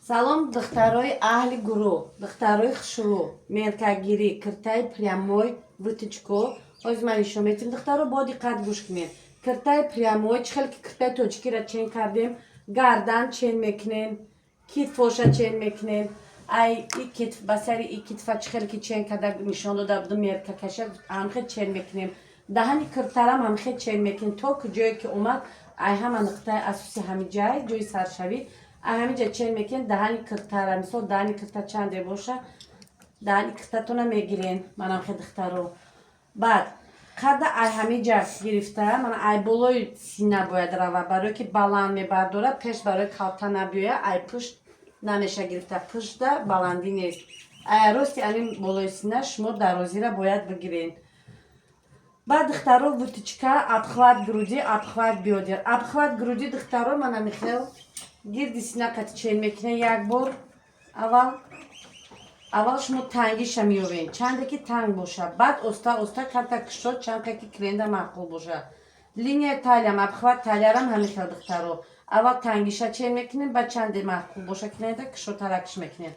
Салом, духтарои аҳли гурӯҳ, духтарои хушрӯ, меркагирӣ, киртаи прямой, вытычко. Ҳозир ман нишон медиҳам. Духтаро бо диққат гӯш кунед. Киртаи прямой, чӣ хел ки киртаи тоҷикиро чен кардем, гардан чен мекунем, китфоша чен мекунем. Ай и китф ба сари и китфа чӣ хел ки чен карда нишон дода будам меркакаша ҳамхел чен мекунем. Даҳани киртарам ҳамхел чен мекунем то куҷое ки омад ай ҳама нуқтаи асоси ҳами ҷай ҷои саршавӣ ҳамиҷа чен мекунем. Даҳани киртара мисол даҳани кирта чанде боша даҳани киртатона мегирем манам хе духтаро. Баъд қадда ай ҳамиҷа гирифта мана ай болои сина бояд рава барое ки баланд мебардора пеш барои калта набиёя ай пушт намеша гирифта пушта баландӣ нест. Ай рости амин болои сина шумо дарозира бояд бигирен. Баъд духтаро вытычка обхват груди обхват бёдер. Обхват груди духтаро мана михел гирди сина қати чен мекунем як бор. аввал шумо тангиша меёбем чанде ки танг боша. Баъд оста оста карта кушод чанка ки кленда маъқул боша. Линияи талиям обхват талиярам ҳамихел духтаро. Аввал тангиша чен мекунем баъд чанде маъқул боша кленда кушодтара куш мекунем.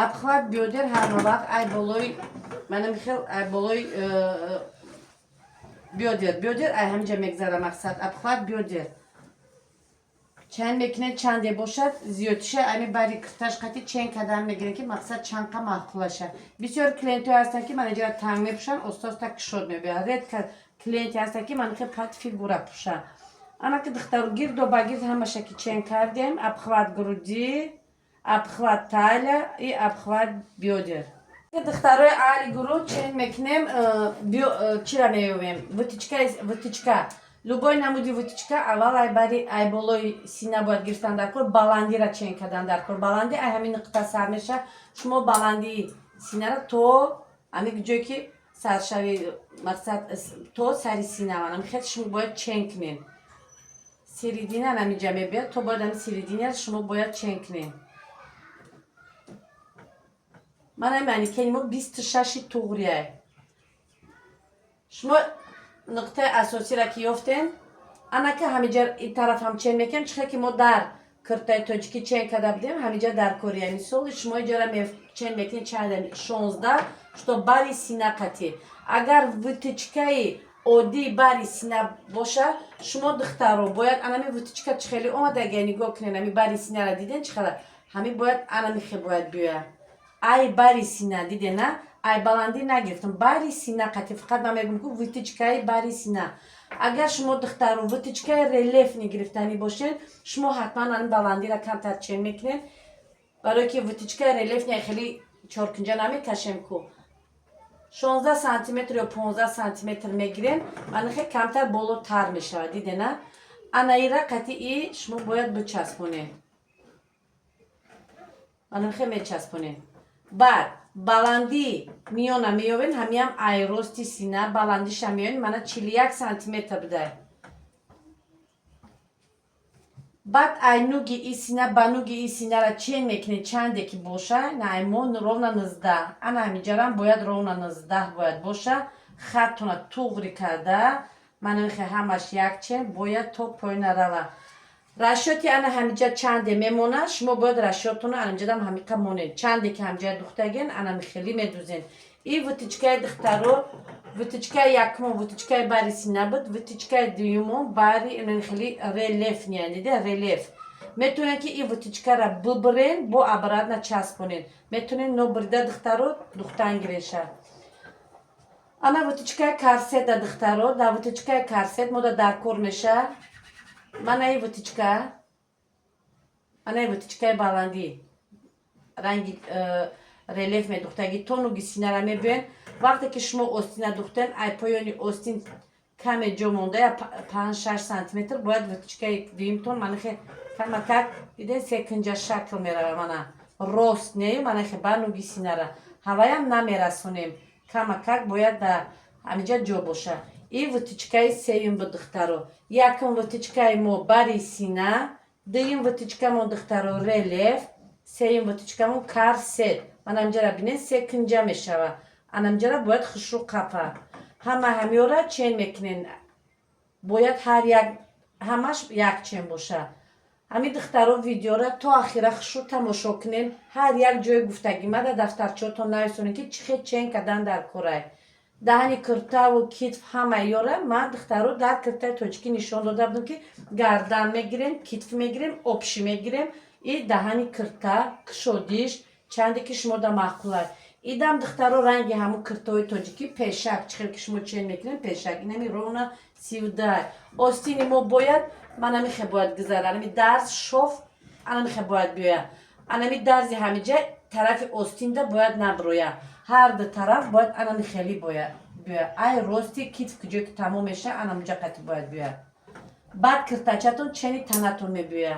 Обхват бёдер ҳама вақт ай болои мана михел ай болои бёдер ай ҳамиҷа мегзара мақсад обхват бёдер чен мекунед чанде бошад зиёдиша ами бари кирташ қати чен кардан мегирем ки мақсад чанқа маъқулаша. Бисёр клиентҳое ҳастанд ки манаҷара танг мепӯшанд оста оста кушод мебиёяд. редка клиенте ҳастанд ки манахе пат фигура пӯшанд. ана ки духтаро гирдо ба гирд ҳамаша ки чен кардем обхват груди обхват талия и обхват бёдер. Духтарои аҳли гурӯҳ чен мекунем чира меёбем вытычка любой намуди вытычка аввал ай бари ай болои сина бояд гирифтан дар кор баландира чен кардан дар кор. Баландӣ ай ҳамин нуқта сар меша шумо баландии синара то ҳамин ҷое ки саршави мақсад то сари сина манам хел шумо бояд чен кунем. Середина намиҷа мебиёд то бояд ҳамин середина шумо бояд чен кунем. мана манекени мо 26 туғрияй. Шумо нуқтаи асосира ки ёфтем анака ҳамиҷа ин тарафам чен мекунем чихел ки мо дар киртаи тоҷикӣ чен карда будем ҳамиҷа дар кория мисоли шумо иҷора чен мекунем чанда 16 шуто бари сина қати. Агар вытычкаи оддии бари сина боша шумо духтаро бояд анами вытычка чихели омадаги нигоҳ кунед ами бари синара диден чихела ҳами бояд анамихе бояд биёя. Ай бари сина дидена ай баландӣ нагирифтам бари сина қати фақат ман мегӯям ки вытычкаи бари сина. Агар шумо духтаро вытычкаи релефни гирифтанӣ бошед шумо ҳатман ан баландира камтар чен мекунед барое ки вытычкаи релефни хеле чоркунҷа намекашем ку 16 сантиметр ё 15 сантиметр мегирем манахе камтар болотар мешавад дидена анаира қатъи шумо бояд бичаспонед манахе мечаспонед. Баъд баландӣ миёна меёбем ҳамиам ай рости сина баландиша меёбем мана 41 сантиметр будай. баъд ай нуги и сина ба нуги и синара чен мекунед чанде ки боша наймо ровна 19 ана ҳамиҷарам бояд ровна 19 бояд боша хаттона туғри карда манахе ҳамаш як чен бояд то поина рава. Расчёти ана ҳамиҷа чанде мемона шумо бояд расчётона анамҷадам ҳамиқа монед чанде ки ҳамиҷа духтаген анамихели медузен. И вытычкаи духтаро вытычкаи якумон вытычкаи бари сина буд вытычкаи дуюмон бари хели релефни диде релеф метавонед ки и вытычкара бибирен бо обратно часпонед метавонед нобрида духтаро духтан гиреша. ана вытычкаи корсета духтаро дар вытычкаи корсет мода дар кор меша манаи вытычкаи баландӣ ранги релеф медухтаги то нуги синара мебиёен. Вақте ки шумо остина духтен ай поёни остин каме ҷо монда 5-6 сантиметр бояд вытычкаи дуюмтон манахе камакак диден секунҷа шакл мерава мана рост нею манахе ба нуги синара ҳаваям намерасонем камакак бояд дар ҳамиҷа ҷо боша. И вытычкаи сеюм бу духтаро якум вытычкаи мо бари сина дуюм вытычкамон духтаро релеф сеюм вытычкамон корсет мана ҳамиҷара бинед секунҷа мешава анамҷара бояд хушрӯ қапа ҳама ҳамёра чен мекунен бояд ҳар як ҳамаш як чен боша. ҳамин духтаро видеора то ахира хушрӯ тамошо кунен. Ҳар як ҷои гуфтагӣ мада дафтарчаотон нависонед ки чӣ хел чен кардан дар корай. Даҳани киртаву китф ҳама ёра. Ман духтаро дар киртаи тоҷикӣ нишон дода будам ки гардан мегирем, китф мегирем, обшӣ мегирем. И даҳани кирта, кушодиш чанде ки шумо да маъқулай. Идам духтаро ранги ҳамун киртаҳои тоҷикӣ пешак чӣ хел ки шумо чен мекунем пешак. Инами ровна сивдай. Остини мо бояд манамихе бояд гузара. Анами дарз шоф анамихе бояд биёя. Анами дарзи ҳамиҷа тарафи остинда бояд наброя. Ҳар ду тараф бояд анамихели бояд биёя. Ай рости китф куҷое ки тамом меша анамуҷа қати бояд биёя. Баъд киртачатон чени танатон мебиёя.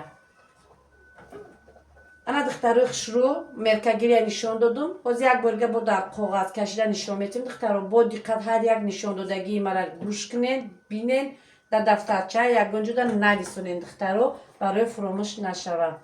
Ана духтарои хушрӯ меркагирия нишон додум. Ҳозир як борга бо дар коғаз кашида нишон метавем. Духтаро бо диққат ҳар як нишондодагии мара гӯш кунен, бинен, дар дафтарча ягон ҷода нависонен духтаро барои фуромӯш нашавад.